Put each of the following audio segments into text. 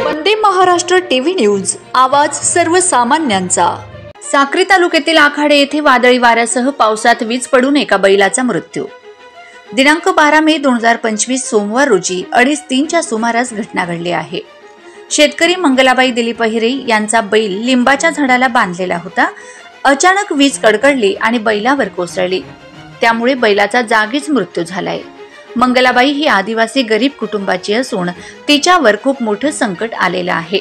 Vande Maharashtra TV news, आवाज सर्वसामान्यांचा। साक्री तालुक्यातील आखाडे येथे वादळी वाऱ्यासह पावसात वीज पडून एका बैलाचा मृत्यू। दिनांक 12 मे 2025 सोमवार रोजी 2:30च्या सुमारास घटना घडली आहे। शेतकरी मंगलाबाई दिलीप अहिरे यांचा बैल लिंबाच्या झाडाला बांधलेला होता। अचानक वीज कडकडली आणि बैलावर कोसळली, त्यामुळे बैलाचा जागीच मृत्यू झालाय। मंगलाबाई ही आदिवासी गरीब कुटुंबाची असून तिच्यावर खूप मोठं संकट आलेलं आहे।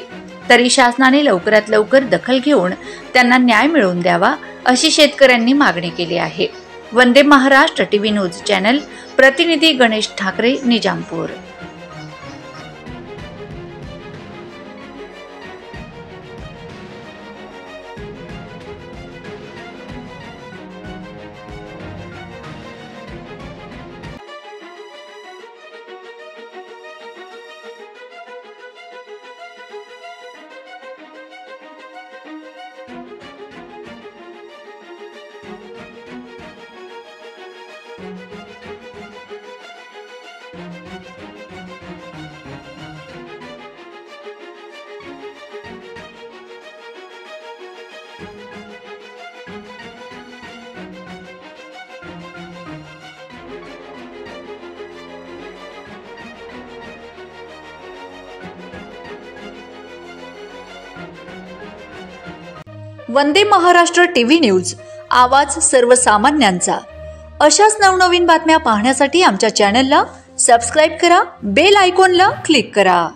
तरी शासनाने लवकरात लवकर दखल घेऊन त्यांना न्याय मिळवून द्यावा अशी शेतकऱ्यांनी मागणी केली आहे। Vande Maharashtra TV news channel प्रतिनिधी गणेश ठाकरे, निजामपूर। वंदे महाराष्ट्र टीव्ही न्यूज, आवाज सर्वसामान्यांचा। अशाच नवनवीन बातम्या पाहण्यासाठी आमच्या चॅनलला सबस्क्राइब करा, बेल आयकॉनला क्लिक करा।